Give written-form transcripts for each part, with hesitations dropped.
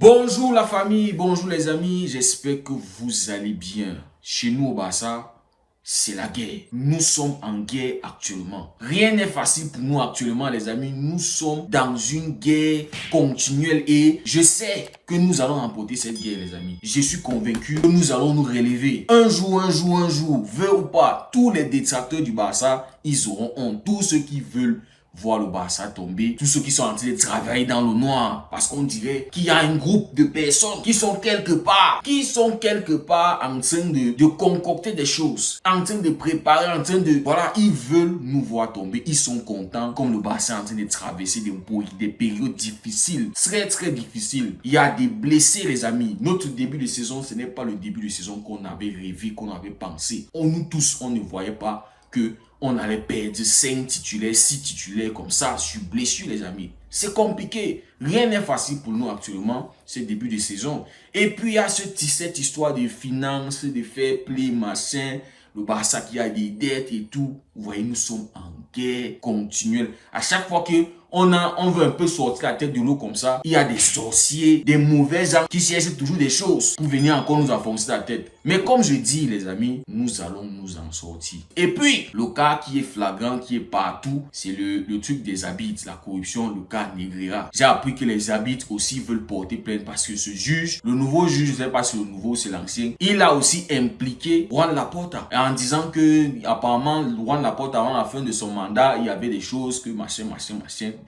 Bonjour la famille, bonjour les amis, j'espère que vous allez bien. Chez nous au Barça, c'est la guerre. Nous sommes en guerre actuellement. Rien n'est facile pour nous actuellement les amis. Nous sommes dans une guerre continuelle et je sais que nous allons remporter cette guerre les amis. Je suis convaincu que nous allons nous relever. Un jour, veut ou pas, tous les détracteurs du Barça, ils auront honte. Tous ceux qui veulent voir le Barça tomber, tous ceux qui sont en train de travailler dans le noir, parce qu'on dirait qu'il y a un groupe de personnes qui sont quelque part en train de concocter des choses, en train de préparer, voilà, ils veulent nous voir tomber, ils sont contents, comme le Barça est en train de traverser des périodes difficiles, très difficiles. Il y a des blessés les amis. Notre début de saison, ce n'est pas le début de saison qu'on avait rêvé, qu'on avait pensé. Nous tous, on ne voyait pas que on allait perdre 5 titulaires, 6 titulaires comme ça, sur blessure les amis. C'est compliqué. Rien n'est facile pour nous actuellement, ce début de saison. Et puis il y a cette histoire de finances, de fair play, machin. Le Barça qui a des dettes et tout. Vous voyez, nous sommes en guerre continuelle. À chaque fois que on veut un peu sortir la tête de l'eau comme ça, il y a des sorciers, des mauvais gens qui cherchent toujours des choses pour venir encore nous enfoncer la tête. Mais comme je dis les amis, nous allons nous en sortir. Et puis, le cas qui est flagrant, qui est partout, c'est le truc des arbitres, la corruption, le cas Negreira. J'ai appris que les arbitres aussi veulent porter plainte parce que ce juge, le nouveau juge, je ne sais pas si le nouveau c'est l'ancien, il a aussi impliqué Juan Laporta en disant que apparemment Juan Laporta avant la fin de son mandat, il y avait des choses que machin.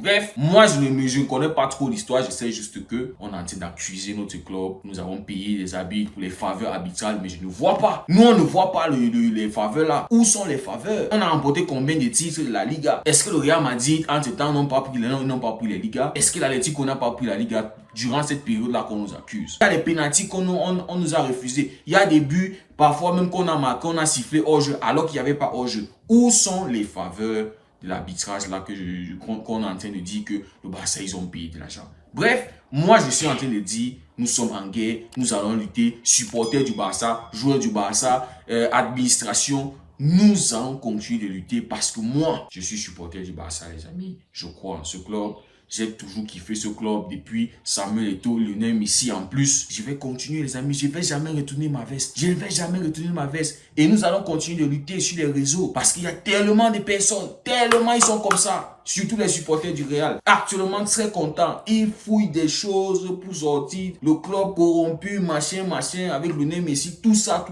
Bref, moi je ne connais pas trop l'histoire, je sais juste que on est en train d'accuser notre club, nous avons payé les arbitres pour les faveurs arbitrales, mais je ne vois pas. Nous on ne voit pas les faveurs là. Où sont les faveurs? On a remporté combien de titres de la Liga? Est-ce que le Real Madrid entre temps n'ont pas pris les Ligas? Est-ce que l'Atlético n'a pas pris la Liga durant cette période là qu'on nous accuse? Il y a les pénaltys qu'on nous a refusés. Il y a des buts parfois même qu'on a marqué, on a sifflé hors jeu alors qu'il n'y avait pas hors jeu. Où sont les faveurs de l'arbitrage là qu'on est en train de dire que le Barça ils ont payé de l'argent? Bref, moi je suis en train de dire nous sommes en guerre, nous allons lutter, supporters du Barça, joueurs du Barça, administration, nous allons continuer de lutter parce que moi je suis supporter du Barça les amis, je crois en ce club. J'ai toujours kiffé ce club depuis Samuel Eto'o, Lionel Messi en plus. Je vais continuer les amis, je ne vais jamais retourner ma veste. Et nous allons continuer de lutter sur les réseaux parce qu'il y a tellement de personnes, tellement ils sont comme ça. Surtout les supporters du Real. Actuellement très contents. Ils fouillent des choses pour sortir. Le club corrompu, machin, avec Lionel Messi, tout ça.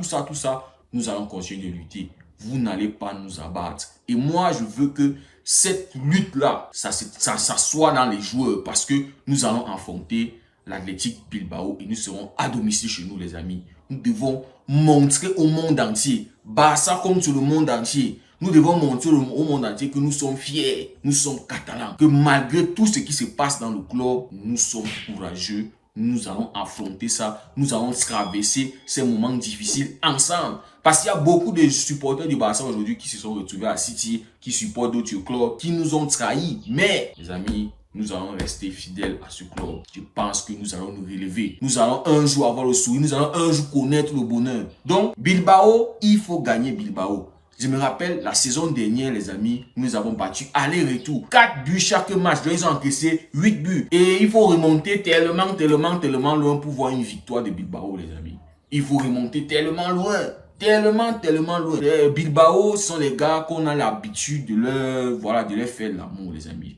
Nous allons continuer de lutter. Vous n'allez pas nous abattre. Et moi, je veux que cette lutte-là, ça soit dans les joueurs parce que nous allons affronter l'Athletic Bilbao et nous serons à domicile chez nous, les amis. Nous devons montrer au monde entier, Barça comme sur le monde entier, nous devons montrer au monde entier que nous sommes fiers, nous sommes catalans, que malgré tout ce qui se passe dans le club, nous sommes courageux. Nous allons affronter ça, nous allons traverser ces moments difficiles ensemble. Parce qu'il y a beaucoup de supporters du Barça aujourd'hui qui se sont retrouvés à City, qui supportent d'autres clubs, qui nous ont trahis. Mais, les amis, nous allons rester fidèles à ce club. Je pense que nous allons nous relever. Nous allons un jour avoir le sourire, nous allons un jour connaître le bonheur. Donc, Bilbao, il faut gagner Bilbao. Je me rappelle, la saison dernière, les amis, nous avons battu aller-retour. 4 buts chaque match. Donc, ils ont encaissé 8 buts. Et il faut remonter tellement loin pour voir une victoire de Bilbao, les amis. Il faut remonter tellement loin. Tellement loin. Bilbao sont les gars qu'on a l'habitude de leur faire l'amour, les amis.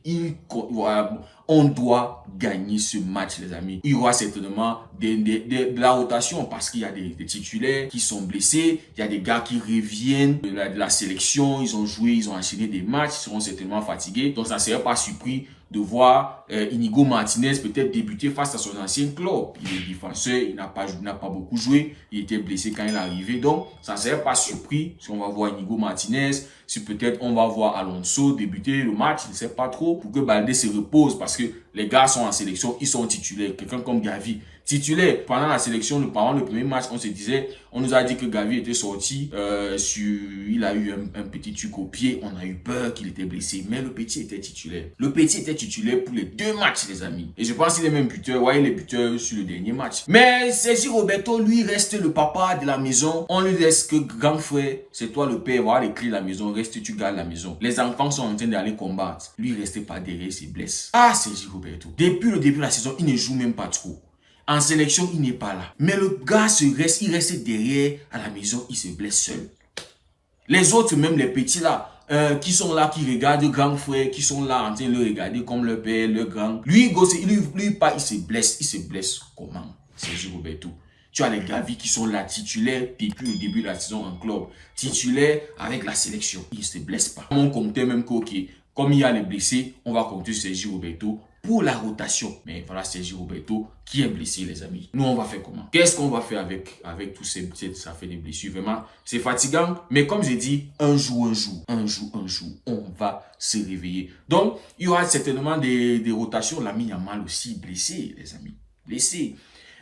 On doit gagner ce match, les amis. Il y aura certainement de la rotation parce qu'il y a des titulaires qui sont blessés. Il y a des gars qui reviennent de la sélection. Ils ont joué, ils ont enchaîné des matchs. Ils seront certainement fatigués. Donc, ça ne serait pas surpris de voir Inigo Martinez peut-être débuter face à son ancien club. Il est défenseur, il n'a pas beaucoup joué. Il était blessé quand il est arrivé. Donc, ça ne serait pas surpris si on va voir Inigo Martinez. Si peut-être on va voir Alonso débuter le match, je ne sais pas trop, pour que Baldé se repose parce que les gars sont en sélection, ils sont titulaires. Quelqu'un comme Gavi, titulaire. Pendant la sélection, pendant le premier match, on nous a dit que Gavi était sorti, il a eu un petit truc au pied, on a eu peur qu'il était blessé, mais le petit était titulaire. Le petit était titulaire pour les 2 matchs, les amis. Et je pense qu'il est même buteur, ouais, il est buteur sur le dernier match. Mais Sergi Roberto, lui, reste le papa de la maison. On lui laisse que grand frère, c'est toi le père, voilà les clés de la maison, reste, tu gardes la maison. Les enfants sont en train d'aller combattre. Lui, il reste pas derrière, il se blesse. Ah, Sergi Roberto. Depuis le début de la saison, il ne joue même pas trop. En sélection, il n'est pas là. Mais le gars il reste derrière à la maison, il se blesse seul. Les autres, même les petits là, qui sont là, qui regardent le grand frère, qui sont là en train de le regarder comme le père, le grand. Lui, il se blesse. Il se blesse comment? Sergio Roberto. Tu as les Gavi qui sont là, titulaires depuis le début de la saison en club. Titulaires avec la sélection. Il ne se blesse pas. On comptait même que, ok, comme il y a les blessés, on va compter sur Sergio Roberto pour la rotation. Mais voilà, Sergio Roberto qui est blessé, les amis. Nous, on va faire comment? Qu'est-ce qu'on va faire avec tous ces ça fait des blessures? Vraiment, c'est fatigant. Mais comme j'ai dit, un jour, on va se réveiller. Donc, il y aura certainement des rotations. L'ami Yamal aussi blessé, les amis. Blessé.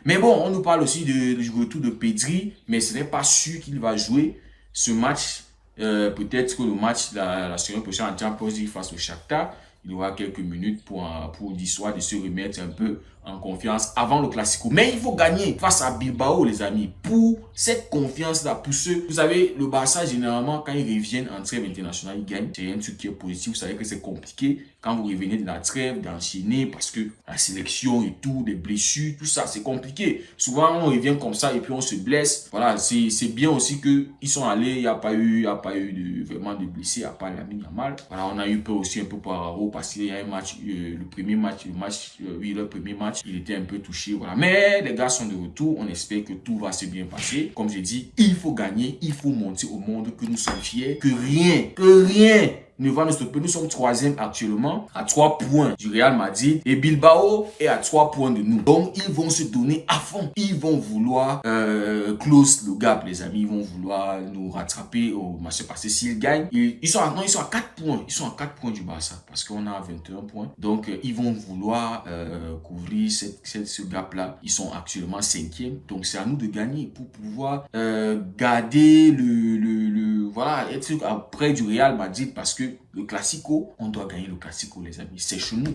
Mais bon, on nous parle aussi du retour de Pedri, mais ce n'est pas sûr qu'il va jouer ce match. Peut-être que le match la semaine prochaine en Champions League face au Shakhtar, il aura quelques minutes pour l'histoire de se remettre un peu en confiance avant le Classico. Mais il faut gagner face à Bilbao, les amis, pour cette confiance-là, pour ceux... Vous savez, le Barça, généralement, quand ils reviennent en trêve internationale, ils gagnent. C'est un truc qui est positif. Vous savez que c'est compliqué quand vous revenez de la trêve, d'enchaîner, parce que la sélection et tout, des blessures, tout ça, c'est compliqué. Souvent, on revient comme ça et puis on se blesse. Voilà, c'est bien aussi qu'ils sont allés, il n'y a pas eu vraiment de blessés, à part Lamine Yamal. Voilà, on a eu peur aussi un peu pour Araujo, parce qu'il y a un match, le premier match, il était un peu touché. Voilà. Mais les gars sont de retour, on espère que tout va se bien passer. Comme j'ai dit, il faut gagner, il faut montrer au monde que nous sommes fiers, que rien ne va nous stopper. Nous sommes 3e actuellement, à 3 points du Real Madrid. Et Bilbao est à 3 points de nous. Donc, ils vont se donner à fond. Ils vont vouloir close le gap, les amis. Ils vont vouloir nous rattraper au match passé. S'ils gagnent, ils sont à 4 points. Ils sont à 4 points du Barça parce qu'on a 21 points. Donc, ils vont vouloir couvrir ce gap-là. Ils sont actuellement 5e. Donc, c'est à nous de gagner pour pouvoir garder voilà, être près du Real Madrid parce que le Classico, on doit gagner le Classico, les amis. C'est chez nous.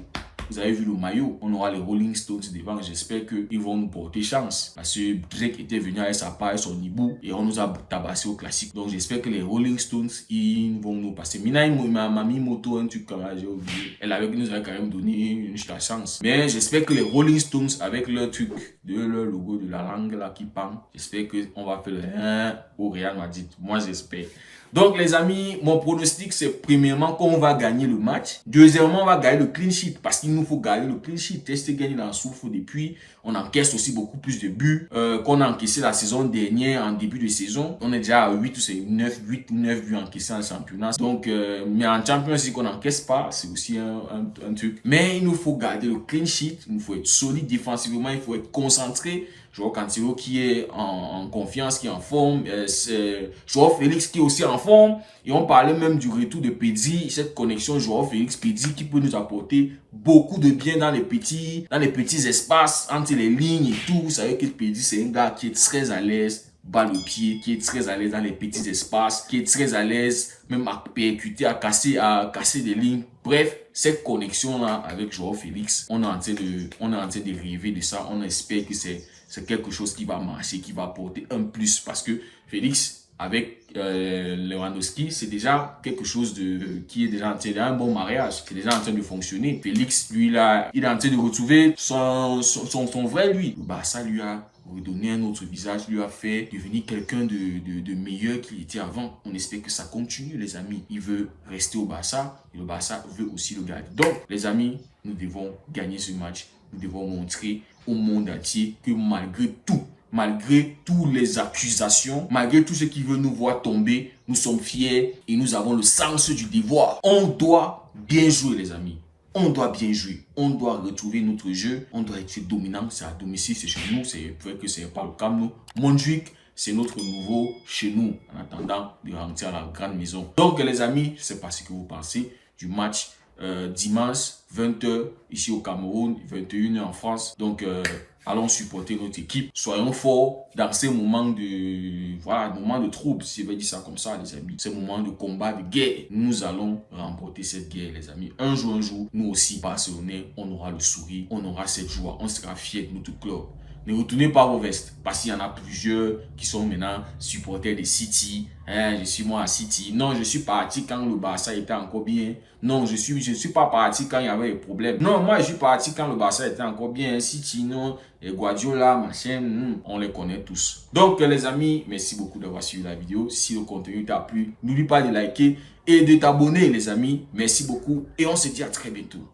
Vous avez vu le maillot. On aura les Rolling Stones devant. J'espère qu'ils vont nous porter chance. Parce que Drake était venu avec sa paille, son hibou, et on nous a tabassé au Classique. Donc j'espère que les Rolling Stones, ils vont nous passer. Mina, m'a mis moto, un truc comme ça, j'ai oublié. Elle nous avait quand même donné une chance. Mais j'espère que les Rolling Stones, avec leur truc, leur logo de la langue là qui pend, j'espère qu'on va faire le 1 au Real Madrid. Moi, j'espère. Donc, les amis, mon pronostic, c'est premièrement qu'on va gagner le match. Deuxièmement, on va gagner le clean sheet parce qu'il nous faut gagner le clean sheet. Tester gagner dans le souffle depuis. On encaisse aussi beaucoup plus de buts qu'on a encaissé la saison dernière en début de saison. On est déjà à 8 ou 9 buts encaissés en championnat. Donc, mais en Champions League, on n'encaisse pas. C'est aussi un truc. Mais il nous faut garder le clean sheet. Il nous faut être solide défensivement. Il faut être concentré. Joao Cancelo qui est en confiance, qui est en forme. Joao Félix qui est aussi en forme. Et on parlait même du retour de Pedri. Cette connexion Joao Félix-Pedri qui peut nous apporter beaucoup de bien dans les petits espaces, entre les lignes et tout. Vous savez que Pedri, c'est un gars qui est très à l'aise, balle au pied, qui est très à l'aise dans les petits espaces, qui est très à l'aise même à percuter, à casser des lignes. Bref, cette connexion-là avec Joao Félix, on est en train de rêver de ça. On espère que c'est quelque chose qui va marcher, qui va apporter un plus. Parce que Félix, avec Lewandowski, c'est déjà quelque chose qui est déjà en train d'un bon mariage, qui est déjà en train de fonctionner. Félix, lui, il est en train de retrouver son vrai lui. Le Barça lui a redonné un autre visage, lui a fait devenir quelqu'un de meilleur qu'il était avant. On espère que ça continue, les amis. Il veut rester au Barça et le Barça veut aussi le garder. Donc, les amis, nous devons gagner ce match. Nous devons montrer au monde entier que malgré toutes les accusations, malgré tout ce qui veut nous voir tomber, nous sommes fiers et nous avons le sens du devoir. On doit bien jouer, les amis. On doit bien jouer. On doit retrouver notre jeu. On doit être dominant. C'est à domicile, c'est chez nous. C'est vrai que c'est pas le cas, nous. Montjuic, c'est notre nouveau chez nous, en attendant de rentrer à la grande maison. Donc, les amis, je ne sais pas ce que vous pensez du match dimanche 20h ici au Cameroun, 21h en France. Donc allons supporter notre équipe, soyons forts dans ces moments de trouble, si je vais dire ça comme ça, les amis, ces moments de combat, de guerre. Nous allons remporter cette guerre, les amis. Un jour, nous aussi, Barcelonais, on aura le sourire, on aura cette joie, on sera fiers de notre club. Ne retournez pas vos vestes. Parce qu'il y en a plusieurs qui sont maintenant supporters de City. Hein, je suis moi à City. Non, je suis parti quand le Barça était encore bien. Non, je suis pas parti quand il y avait des problèmes. Non, moi je suis parti quand le Barça était encore bien. City, non. Et Guardiola, machin, on les connaît tous. Donc les amis, merci beaucoup d'avoir suivi la vidéo. Si le contenu t'a plu, n'oublie pas de liker et de t'abonner les amis. Merci beaucoup et on se dit à très bientôt.